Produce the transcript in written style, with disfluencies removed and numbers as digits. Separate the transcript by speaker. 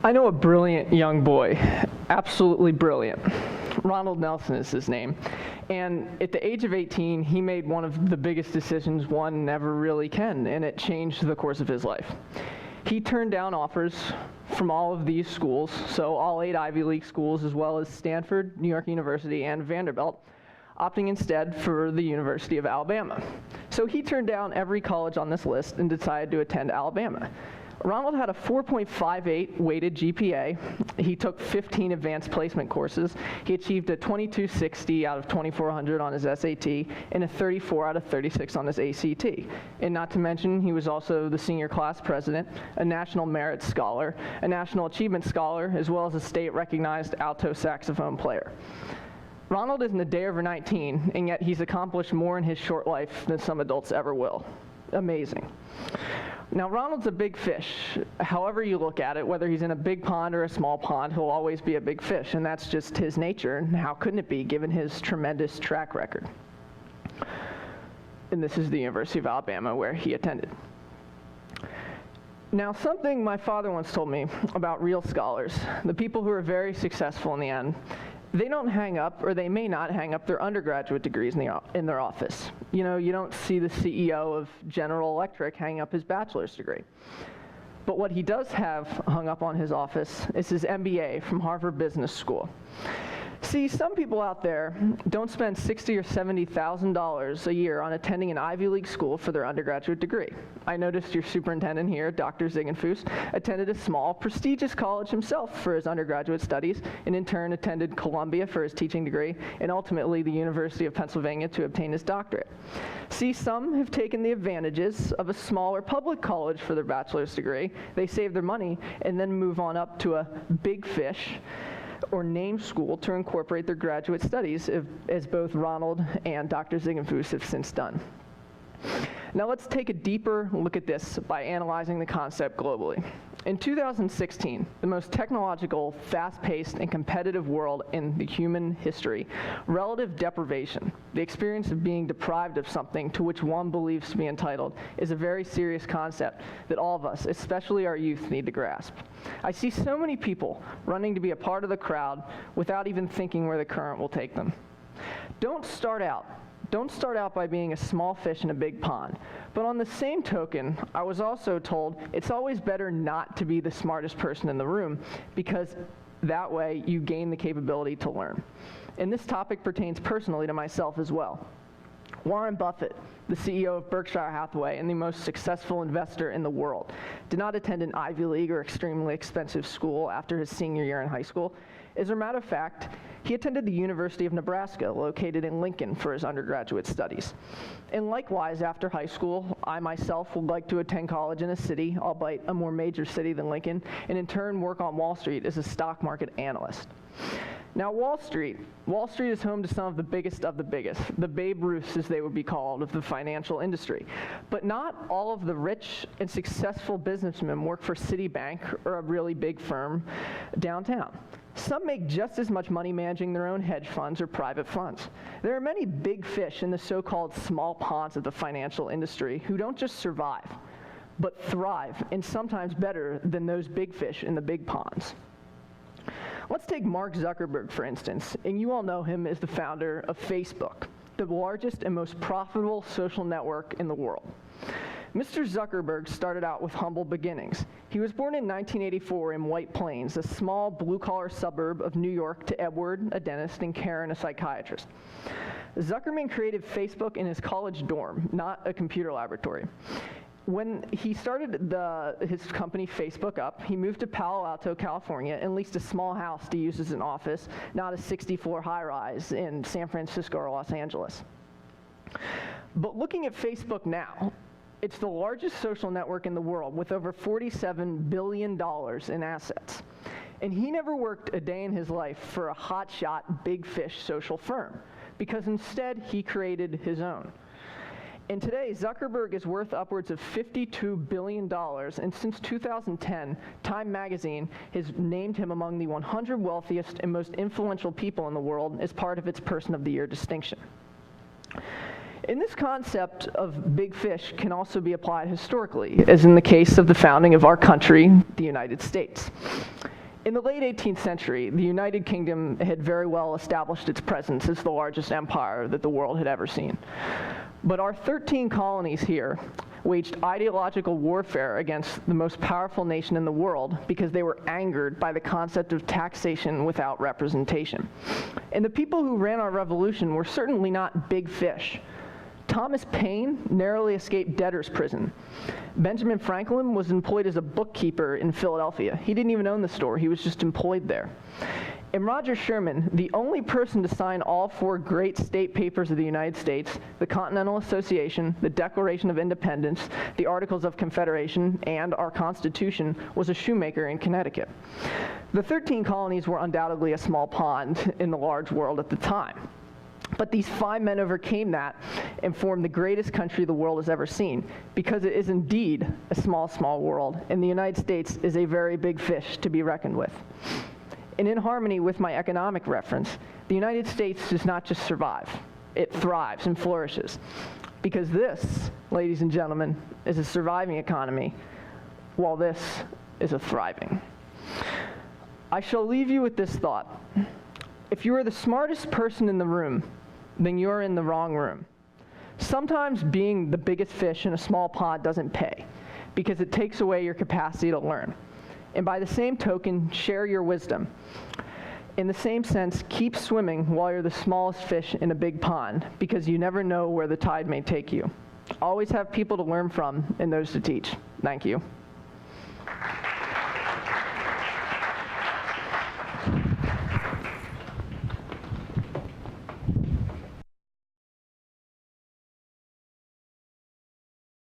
Speaker 1: I know a brilliant young boy, absolutely brilliant. Ronald Nelson is his name. And at the age of 18, he made one of the biggest decisions one never really can, and it changed the course of his life. He turned down offers from all of these schools, so all 8 Ivy League schools, as well as Stanford, New York University, and Vanderbilt, opting instead for the University of Alabama. So he turned down every college on this list and decided to attend Alabama. Ronald had a 4.58 weighted GPA. He took 15 advanced placement courses. He achieved a 2260 out of 2400 on his SAT and a 34 out of 36 on his ACT. And not to mention, he was also the senior class president, a National Merit Scholar, a National Achievement Scholar, as well as a state-recognized alto saxophone player. Ronald isn't a day over 19, and yet he's accomplished more in his short life than some adults ever will. Amazing. Now, Ronald's a big fish. However you look at it, whether he's in a big pond or a small pond, he'll always be a big fish, and that's just his nature, and how couldn't it be, given his tremendous track record? And this is the University of Alabama, where he attended. Now, something my father once told me about real scholars, the people who are very successful in the end, they don't hang up, or they may not hang up, their undergraduate degrees in their office. You know, you don't see the CEO of General Electric hang up his bachelor's degree. But what he does have hung up on his office is his MBA from Harvard Business School. See, some people out there don't spend $60,000 or $70,000 a year on attending an Ivy League school for their undergraduate degree. I noticed your superintendent here, Dr. Ziegenfuss, attended a small, prestigious college himself for his undergraduate studies, and in turn attended Columbia for his teaching degree, and ultimately the University of Pennsylvania to obtain his doctorate. See, some have taken the advantages of a smaller public college for their bachelor's degree. They save their money and then move on up to a big fish or named school to incorporate their graduate studies, as both Ronald and Dr. Ziegenfuss have since done. Now let's take a deeper look at this by analyzing the concept globally. In 2016, the most technological, fast-paced, and competitive world in the human history, relative deprivation, the experience of being deprived of something to which one believes to be entitled, is a very serious concept that all of us, especially our youth, need to grasp. I see so many people running to be a part of the crowd without even thinking where the current will take them. Don't start out by being a small fish in a big pond. But on the same token, I was also told it's always better not to be the smartest person in the room, because that way you gain the capability to learn. And this topic pertains personally to myself as well. Warren Buffett, the CEO of Berkshire Hathaway and the most successful investor in the world, did not attend an Ivy League or extremely expensive school after his senior year in high school. As a matter of fact, he attended the University of Nebraska, located in Lincoln, for his undergraduate studies. And likewise, after high school, I myself would like to attend college in a city, albeit a more major city than Lincoln, and in turn work on Wall Street as a stock market analyst. Now, Wall Street is home to some of the biggest, the Babe Ruths, as they would be called, of the financial industry. But not all of the rich and successful businessmen work for Citibank or a really big firm downtown. Some make just as much money managing their own hedge funds or private funds. There are many big fish in the so-called small ponds of the financial industry who don't just survive, but thrive, and sometimes better than those big fish in the big ponds. Let's take Mark Zuckerberg, for instance, and you all know him as the founder of Facebook, the largest and most profitable social network in the world. Mr. Zuckerberg started out with humble beginnings. He was born in 1984 in White Plains, a small blue-collar suburb of New York, to Edward, a dentist, and Karen, a psychiatrist. Zuckerman created Facebook in his college dorm, not a computer laboratory. When he started his company Facebook up, he moved to Palo Alto, California, and leased a small house to use as an office, not a 60-floor high-rise in San Francisco or Los Angeles. But looking at Facebook now, it's the largest social network in the world with over $47 billion in assets. And he never worked a day in his life for a hotshot, big fish social firm, because instead he created his own. And today, Zuckerberg is worth upwards of $52 billion, and since 2010, Time magazine has named him among the 100 wealthiest and most influential people in the world as part of its Person of the Year distinction. And this concept of big fish can also be applied historically, as in the case of the founding of our country, the United States. In the late 18th century, the United Kingdom had very well established its presence as the largest empire that the world had ever seen. But our 13 colonies here waged ideological warfare against the most powerful nation in the world because they were angered by the concept of taxation without representation. And the people who ran our revolution were certainly not big fish. Thomas Paine narrowly escaped debtor's prison. Benjamin Franklin was employed as a bookkeeper in Philadelphia. He didn't even own the store, he was just employed there. And Roger Sherman, the only person to sign all 4 great state papers of the United States, the Continental Association, the Declaration of Independence, the Articles of Confederation, and our Constitution, was a shoemaker in Connecticut. The 13 colonies were undoubtedly a small pond in the large world at the time. But these 5 men overcame that and formed the greatest country the world has ever seen, because it is indeed a small, small world, and the United States is a very big fish to be reckoned with. And in harmony with my economic reference, the United States does not just survive, it thrives and flourishes. Because this, ladies and gentlemen, is a surviving economy, while this is a thriving. I shall leave you with this thought. If you are the smartest person in the room, then you're in the wrong room. Sometimes being the biggest fish in a small pond doesn't pay, because it takes away your capacity to learn. And by the same token, share your wisdom. In the same sense, keep swimming while you're the smallest fish in a big pond, because you never know where the tide may take you. Always have people to learn from and those to teach. Thank you.